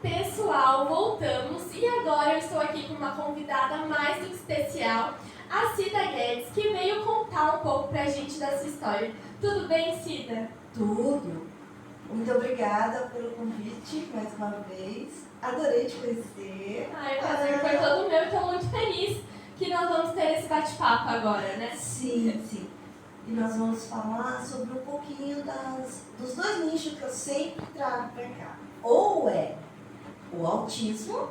Pessoal, voltamos e agora eu estou aqui com uma convidada mais do que especial, a Cida Guedes, que veio contar um pouco pra gente da sua história. Tudo bem, Cida? Tudo. Muito obrigada pelo convite mais uma vez. Adorei te conhecer. Ai, o prazer foi todo meu e estou muito feliz que nós vamos ter esse bate-papo agora, né? Sim. E nós vamos falar sobre um pouquinho dos dois nichos que eu sempre trago para cá. Ou é o autismo,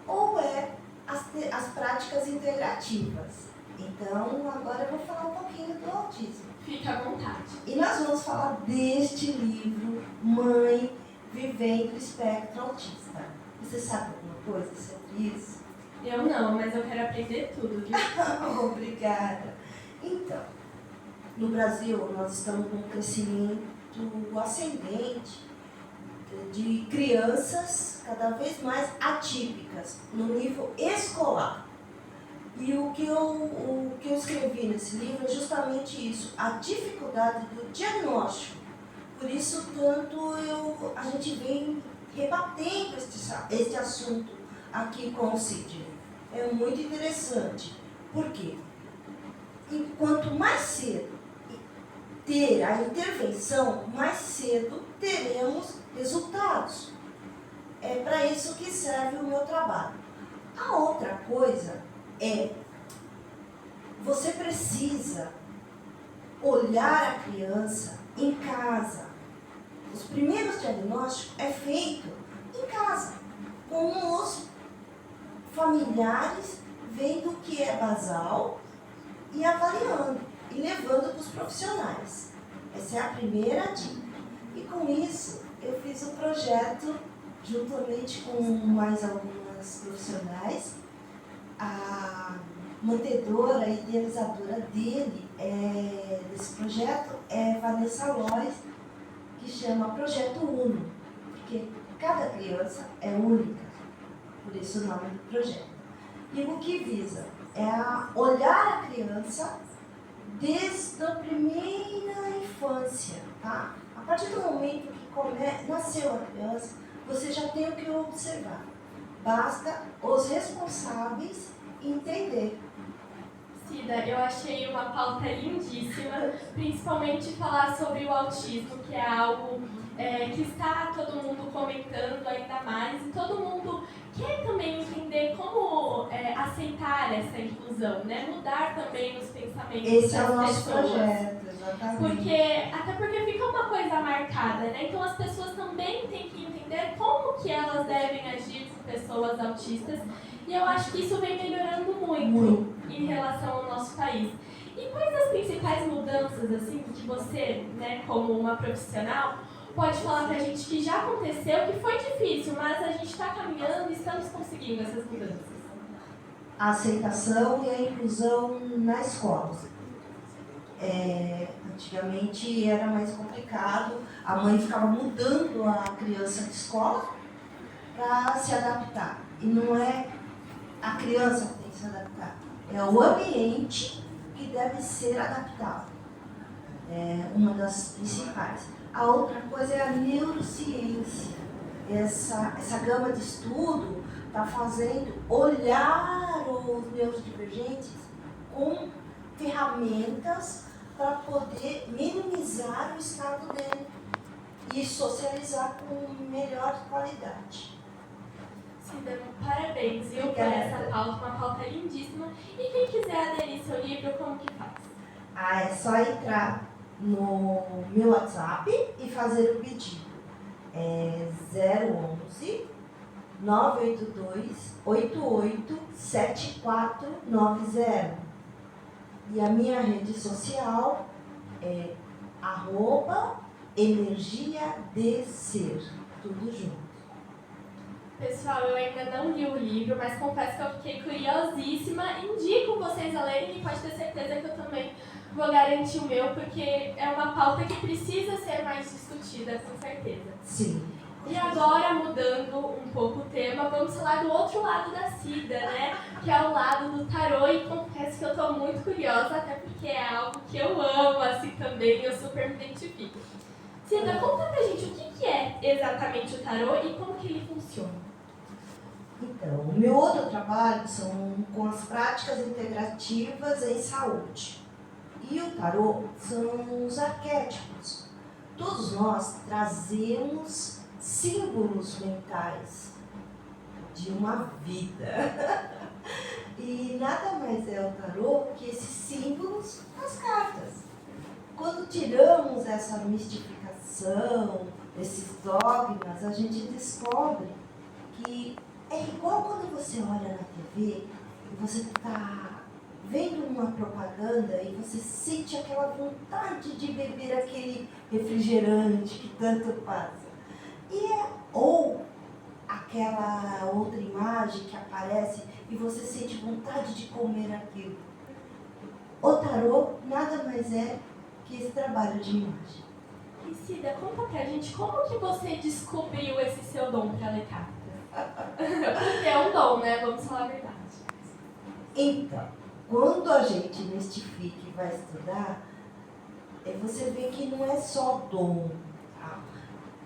ou é as práticas integrativas. Então, agora eu vou falar um pouquinho do autismo. Fique à vontade. E nós vamos falar deste livro, Mãe Vivendo o Espectro Autista. Você sabe alguma coisa sobre isso? Eu não, mas eu quero aprender tudo, viu? Obrigada. Então, no Brasil, nós estamos com um crescimento ascendente de crianças cada vez mais atípicas no nível escolar. E o que eu escrevi nesse livro é justamente isso, a dificuldade do diagnóstico. Por isso, a gente vem rebatendo este assunto aqui com o Cid. É muito interessante. Por quê? E quanto mais cedo ter a intervenção, mais cedo teremos resultados. É para isso que serve o meu trabalho. A outra coisa é, você precisa olhar a criança em casa. Os primeiros diagnósticos é feito em casa, com os familiares, vendo o que é basal e avaliando, e levando para os profissionais. Essa é a primeira dica. E com isso, eu fiz um projeto, juntamente com mais algumas profissionais. A mantedora, idealizadora desse projeto é Vanessa Lois, que chama Projeto Uno, porque cada criança é única, por isso o nome do projeto. E o que visa é olhar a criança desde a primeira infância, tá? A partir do momento que nasceu a criança, você já tem o que observar. Basta os responsáveis entender. Cida, eu achei uma pauta lindíssima, principalmente falar sobre o autismo, que é algo que está todo mundo comentando ainda mais, e todo mundo quer também entender como aceitar essa inclusão, né? Mudar também os pensamentos Esse é das o nosso pessoas. projeto, exatamente. Até porque fica uma coisa marcada, né? Então as pessoas também têm que entender como que elas devem agir com pessoas autistas, e eu acho que isso vem melhorando muito em relação ao nosso país. E quais as principais mudanças, assim, que você, né, como uma profissional, pode falar pra gente que já aconteceu, que foi difícil, mas a gente está caminhando e estamos conseguindo essas mudanças? A aceitação e a inclusão na escola. Antigamente era mais complicado, a mãe ficava mudando a criança de escola para se adaptar. E não é a criança que tem que se adaptar, é o ambiente que deve ser adaptado. É uma das principais. A outra coisa é a neurociência. Essa gama de estudo está fazendo olhar os neurodivergentes com ferramentas para poder minimizar o estado dele e socializar com melhor qualidade. Cida, parabéns, viu, por essa pauta, uma pauta lindíssima. E quem quiser aderir seu livro, como que faz? É só entrar no meu WhatsApp e fazer o pedido. É 011 982 88 7490. E a minha rede social é @energiadeser, tudo junto. Pessoal, eu ainda não li o livro, mas confesso que eu fiquei curiosíssima. Indico vocês a lerem e pode ter certeza que eu também vou garantir o meu, porque é uma pauta que precisa ser mais discutida, com certeza. Sim. E agora, mudando um pouco o tema, vamos falar do outro lado da Cida, né? Que é o lado do tarô, e confesso que eu estou muito curiosa, até porque é algo que eu amo, assim, também, eu super me identifico. Cida, conta pra gente o que é exatamente o tarô e como que ele funciona. Então, o meu outro trabalho são com as práticas integrativas em saúde. E o tarô são os arquétipos. Todos nós trazemos símbolos mentais de uma vida. E nada mais é o tarô que esses símbolos nas cartas. Quando tiramos essa mistificação, esses dogmas, a gente descobre que é igual quando você olha na TV e você está vendo uma propaganda e você sente aquela vontade de beber aquele refrigerante que tanto passa. Ou aquela outra imagem que aparece e você sente vontade de comer aquilo. O tarô nada mais é que esse trabalho de imagem. E Cida, conta pra gente como que você descobriu esse seu dom pra ler cartas? Porque é um dom, né? Vamos falar a verdade. Então, quando a gente mistifica e vai estudar, você vê que não é só dom. Tá?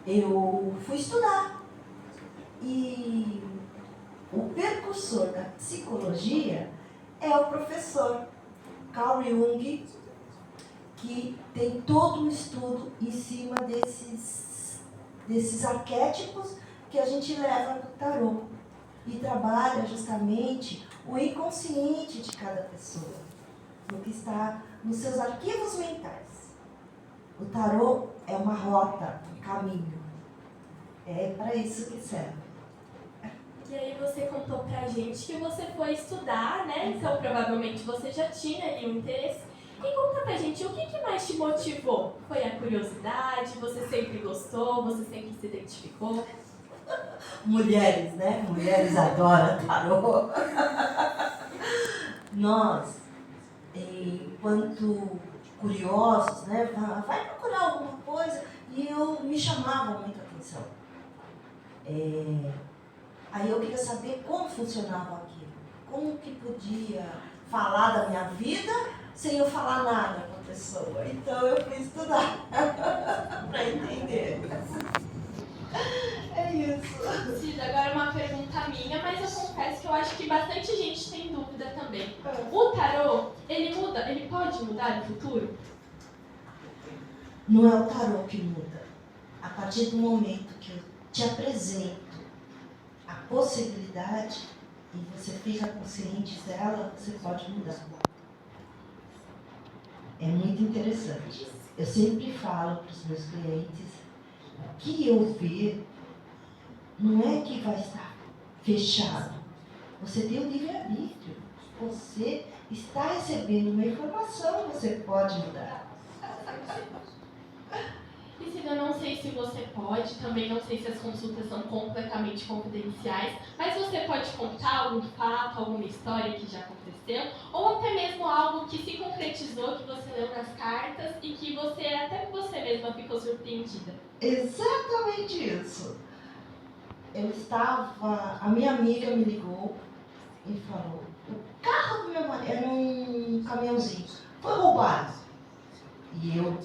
Eu fui estudar. E o percursor da psicologia é o professor Carl Jung, que tem todo um estudo em cima desses arquétipos que a gente leva no tarô. E trabalha justamente o inconsciente de cada pessoa, no que está nos seus arquivos mentais. O tarô é uma rota, um caminho. É para isso que serve. E aí você contou pra gente que você foi estudar, né? Então provavelmente você já tinha ali um interesse. E conta pra gente, o que mais te motivou? Foi a curiosidade? Você sempre gostou? Você sempre se identificou? Mulheres, né? Mulheres adoram tarô. Nós, enquanto curiosos, né? Vai procurar alguma coisa e me chamava muita atenção. Aí eu queria saber como funcionava aquilo. Como que podia falar da minha vida sem eu falar nada com a pessoa. Então eu fui estudar para entender. É isso. Cida, agora uma pergunta minha, mas eu confesso que eu acho que bastante gente tem dúvida também. O tarô, ele pode mudar no futuro? Não é o tarô que muda. A partir do momento que eu te apresento a possibilidade e você fica consciente dela, você pode mudar. É muito interessante. Eu sempre falo para os meus clientes, o que eu ver não é que vai estar fechado. Você tem o livre-arbítrio. Você está recebendo uma informação, você pode mudar. E Cida, eu não sei se você pode, também não sei se as consultas são completamente confidenciais, mas você pode contar algum fato, alguma história que já aconteceu, ou até mesmo algo que se concretizou, que você leu nas cartas e que até você mesma ficou surpreendida. Exatamente isso. A minha amiga me ligou e falou, o carro do meu marido era um caminhãozinho, foi roubado. E eu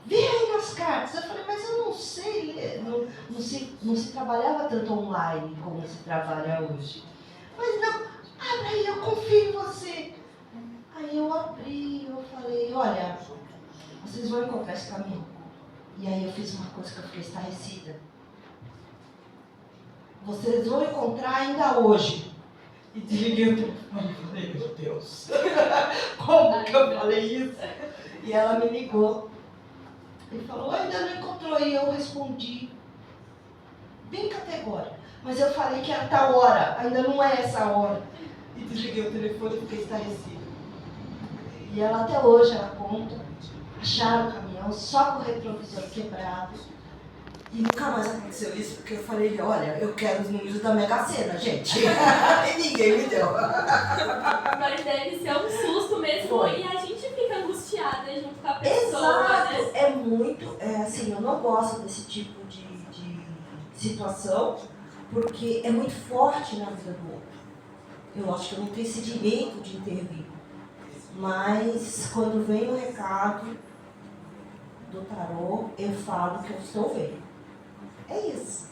vi aí nas cartas. Eu falei, mas eu não sei ler. Não se trabalhava tanto online como se trabalha hoje. Mas não, abre aí, eu confio em você. Aí eu abri, eu falei, olha, vocês vão encontrar esse caminhão. E aí eu fiz uma coisa que eu fiquei estarrecida. Vocês vão encontrar ainda hoje. E desliguei o telefone e falei, meu Deus, como que eu falei isso? E ela me ligou. Ele falou, ainda não encontrou. E eu respondi, bem categórico. Mas eu falei que era tal hora, ainda não é essa hora. E desliguei o telefone e fiquei estarrecida. E ela até hoje, ela conta, acharam o caminhão só com o retrovisor quebrado. E nunca mais aconteceu isso, porque eu falei, olha, eu quero os números da Mega Sena, gente. E ninguém me deu. Mas deve ser um susto mesmo. Foi. E a gente fica angustiada junto com a pessoa. Exato, Né? é muito, assim, eu não gosto desse tipo de situação, porque é muito forte na vida do outro. Eu acho que eu não tenho esse direito de intervir. Mas quando vem o recado do tarô, eu falo que eu estou vendo. É isso.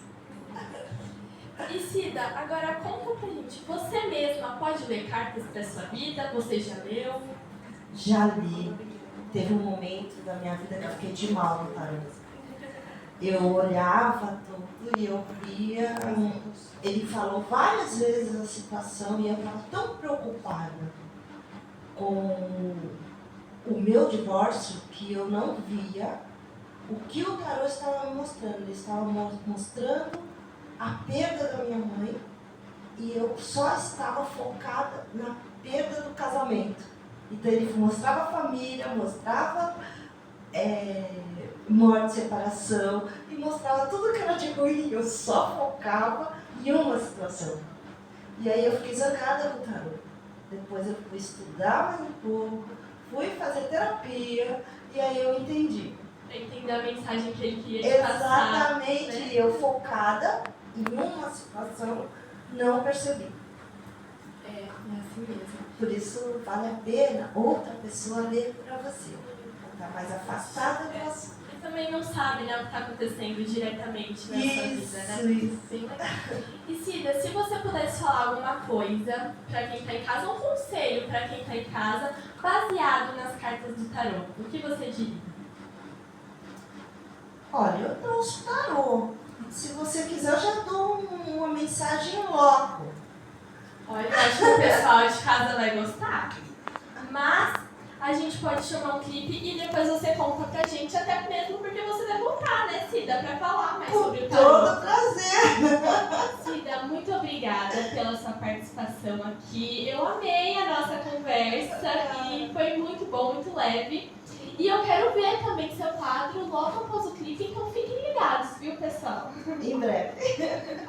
E E Cida, agora conta pra gente, você mesma pode ler cartas pra sua vida? Você já leu? Já li. Teve um momento da minha vida que eu fiquei de mal no tarô. Eu olhava tudo e eu via. Ele falou várias vezes a situação e eu estava tão preocupada com o meu divórcio que eu não via o que o tarô estava me mostrando. Ele estava mostrando a perda da minha mãe e eu só estava focada na perda do casamento. Então ele mostrava a família, mostrava morte, separação e mostrava tudo que era de ruim. Eu só focava em uma situação. E aí eu fiquei zangada com o tarô. Depois eu fui estudar mais um pouco, fui fazer terapia e aí eu entendi. Entendeu a mensagem que ele queria te passar. Exatamente, Né? eu focada em uma situação, não percebi. É assim mesmo. Por isso vale a pena outra pessoa ler para você. Está mais afastada do assunto. E também não sabe, né, o que está acontecendo diretamente na sua vida, né? Isso. Bem legal. E Cida, se você pudesse falar alguma coisa para quem está em casa, um conselho para quem está em casa, baseado nas cartas do tarô, o que você diria? Olha, eu trouxe tarô. Se você quiser, eu já dou uma mensagem logo. Olha, eu acho que o pessoal de casa vai gostar. Mas a gente pode chamar um clipe e depois você conta pra gente, até mesmo porque você vai voltar, né, Cida, pra falar mais sobre o tarô. Com todo prazer. Cida, muito obrigada pela sua participação aqui. Eu amei a nossa conversa e foi muito bom, muito leve. E eu quero ver também seu quadro logo após o clipe, então fiquem ligados, viu, pessoal? Em breve.